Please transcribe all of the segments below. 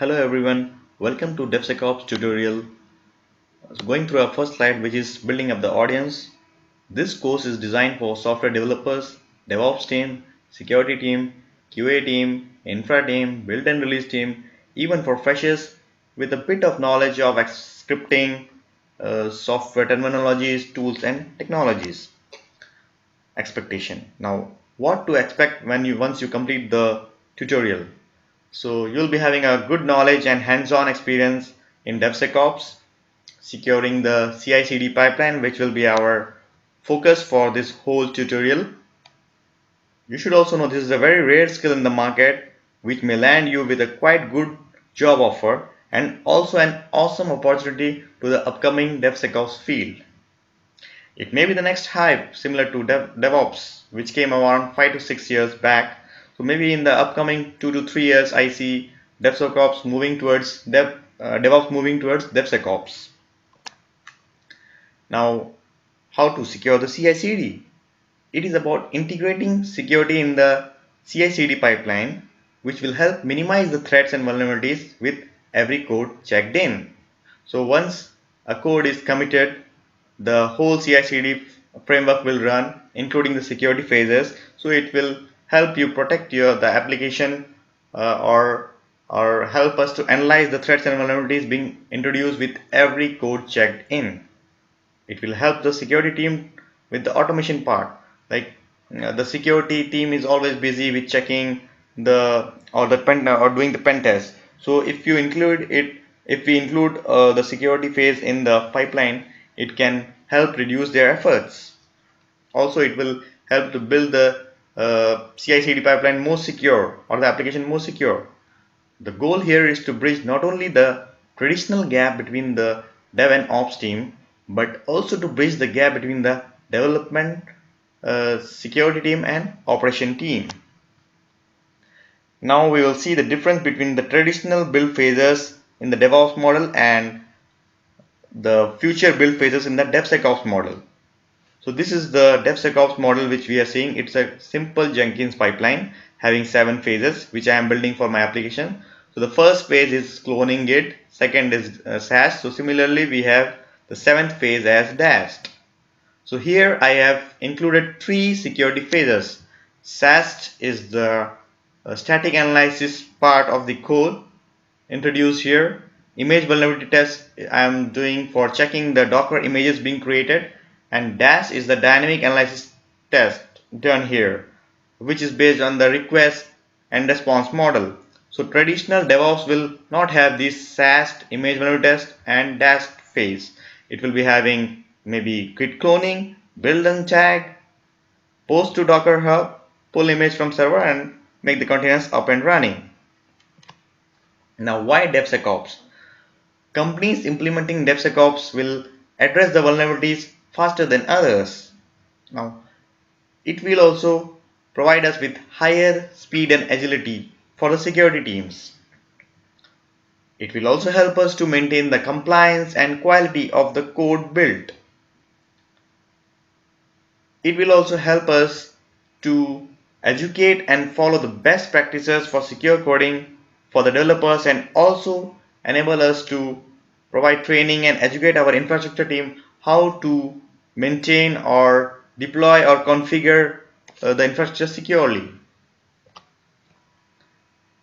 Hello everyone, welcome to DevSecOps tutorial. Going through our first slide, which is building up the audience. This course is designed for software developers, DevOps team, security team, QA team, infra team, build and release team, even for freshers with a bit of knowledge of scripting, software terminologies, tools and technologies. Expectation. Now, what to expect when once you complete the tutorial? So you'll be having a good knowledge and hands-on experience in DevSecOps, securing the CI/CD pipeline, which will be our focus for this whole tutorial. You should also know this is a very rare skill in the market, which may land you with a quite good job offer and also an awesome opportunity to the upcoming DevSecOps field. It may be the next hype similar to DevOps, which came around 5 to 6 years back. So maybe in the upcoming 2 to 3 years, I see DevSecOps moving towards DevOps moving towards DevSecOps. Now, how to secure the CI/CD? It is about integrating security in the CI/CD pipeline, which will help minimize the threats and vulnerabilities with every code checked in. So once a code is committed, the whole CI/CD framework will run, including the security phases. So it will help you protect the application or help us to analyze the threats and vulnerabilities being introduced with every code checked in. It will help the security team with the automation part. Like the security team is always busy with checking or doing the pen test. So if we include the security phase in the pipeline, it can help reduce their efforts. Also, it will help to build the CI/CD pipeline more secure or the application more secure. The goal here is to bridge not only the traditional gap between the dev and ops team, but also to bridge the gap between the development, security team and operation team. Now we will see the difference between the traditional build phases in the DevOps model and the future build phases in the DevSecOps model. So this is the DevSecOps model which we are seeing. It's a simple Jenkins pipeline having 7 phases which I am building for my application. So the first phase is cloning it, second is SAST. So similarly we have the 7th phase as DAST. So here I have included 3 security phases. SAST is the static analysis part of the code introduced here. Image vulnerability test I am doing for checking the Docker images being created, and DAST is the dynamic analysis test done here, which is based on the request and response model. So traditional DevOps will not have this SAST, image vulnerability test and DAST phase. It will be having maybe git cloning, build and tag, post to Docker Hub, pull image from server and make the containers up and running. Now why DevSecOps? Companies implementing DevSecOps will address the vulnerabilities faster than others. Now it will also provide us with higher speed and agility for the security teams. It will also help us to maintain the compliance and quality of the code built. It will also help us to educate and follow the best practices for secure coding for the developers and also enable us to provide training and educate our infrastructure team how to maintain or deploy or configure the infrastructure securely.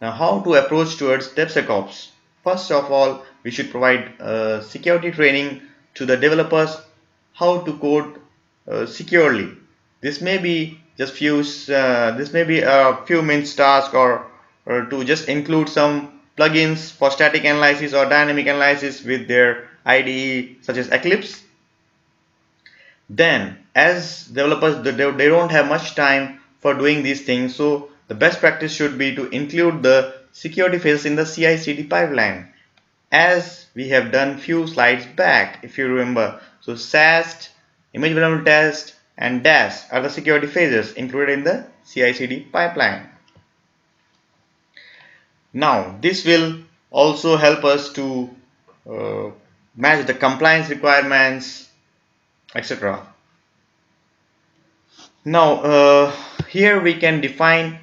Now how to approach towards DevSecOps? First of all, we should provide security training to the developers how to code securely. This may be just a few minutes task or to just include some plugins for static analysis or dynamic analysis with their IDE such as Eclipse. Then as developers they don't have much time for doing these things, so the best practice should be to include the security phases in the CI/CD pipeline, as we have done few slides back if you remember. So SAST, image vulnerability test and DAST are the security phases included in the CI/CD pipeline. Now this will also help us to match the compliance requirements, etc. Now here we can define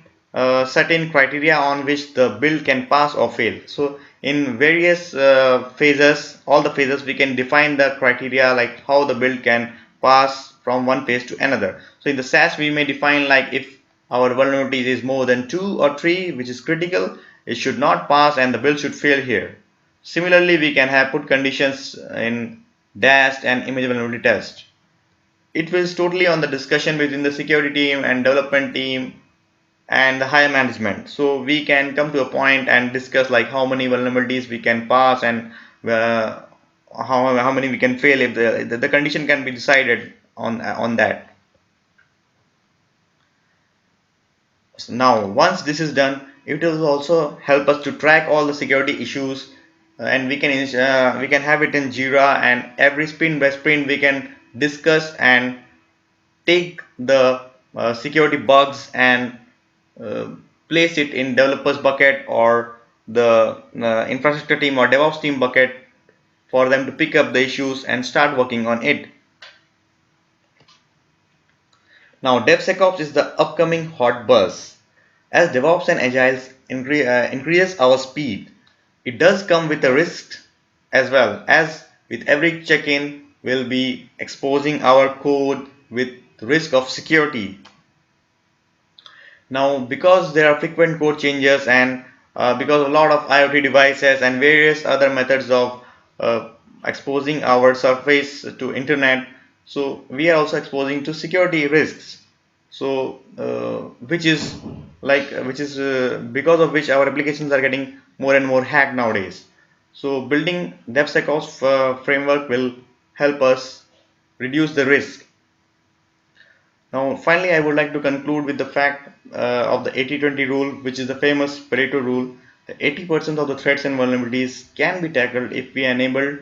certain criteria on which the build can pass or fail. So in various phases, all the phases, we can define the criteria like how the build can pass from one phase to another. So in the SAS, we may define like if our vulnerability is more than 2 or 3, which is critical, it should not pass and the build should fail here. Similarly, we can have put conditions in DAST and image vulnerability test. It was totally on the discussion between the security team and development team and the higher management. So we can come to a point and discuss like how many vulnerabilities we can pass and how many we can fail if the condition can be decided on that. So now once this is done, it will also help us to track all the security issues, and we can have it in Jira, and every sprint by sprint we can discuss and take the security bugs and uh, place it in developers bucket or the infrastructure team or DevOps team bucket for them to pick up the issues and start working on it. Now DevSecOps is the upcoming hot buzz. As DevOps and Agiles increases our speed, it does come with a risk as well, as with every check-in we'll be exposing our code with risk of security. Now, because there are frequent code changes and because a lot of IoT devices and various other methods of exposing our surface to internet, so we are also exposing to security risks. So, because of which our applications are getting more and more hacked nowadays. So, building DevSecOps framework will help us reduce the risk. Now, finally, I would like to conclude with the fact of the 80-20 rule, which is the famous Pareto rule. The 80% of the threats and vulnerabilities can be tackled if we enable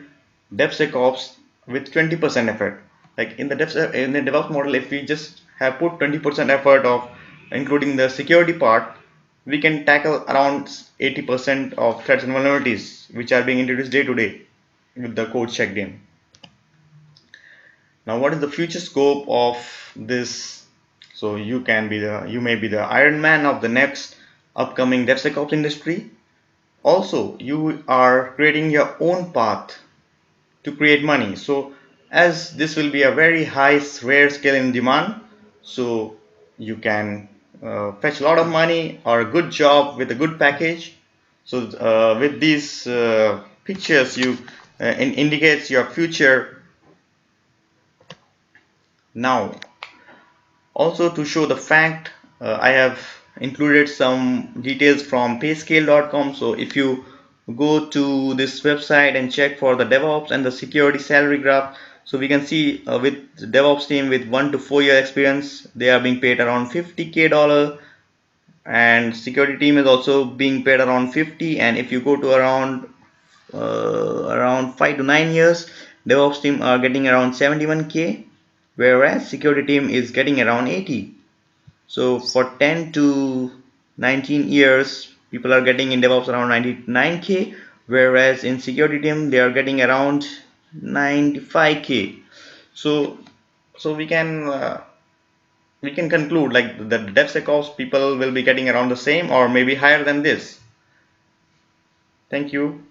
DevSecOps with 20% effort. Like in the DevOps model, if we just have put 20% effort of including the security part, we can tackle around 80% of threats and vulnerabilities which are being introduced day to day with the code checked in. Now, what is the future scope of this? So you may be the Iron Man of the next upcoming DevSecOps industry. Also, you are creating your own path to create money. So as this will be a very high rare scale in demand, so you can fetch a lot of money or a good job with a good package. So with these pictures, you indicates your future. Now, also to show the fact, I have included some details from payscale.com. So if you go to this website and check for the DevOps and the security salary graph, so we can see with DevOps team with 1 to 4 year experience, they are being paid around $50K, and security team is also being paid around 50. And if you go to around 5 to 9 years, DevOps team are getting around 71K, whereas security team is getting around 80. So for 10 to 19 years, people are getting in DevOps around 99K, whereas in security team they are getting around 95K. So we can conclude like the DevSecOps people will be getting around the same or maybe higher than this. Thank you.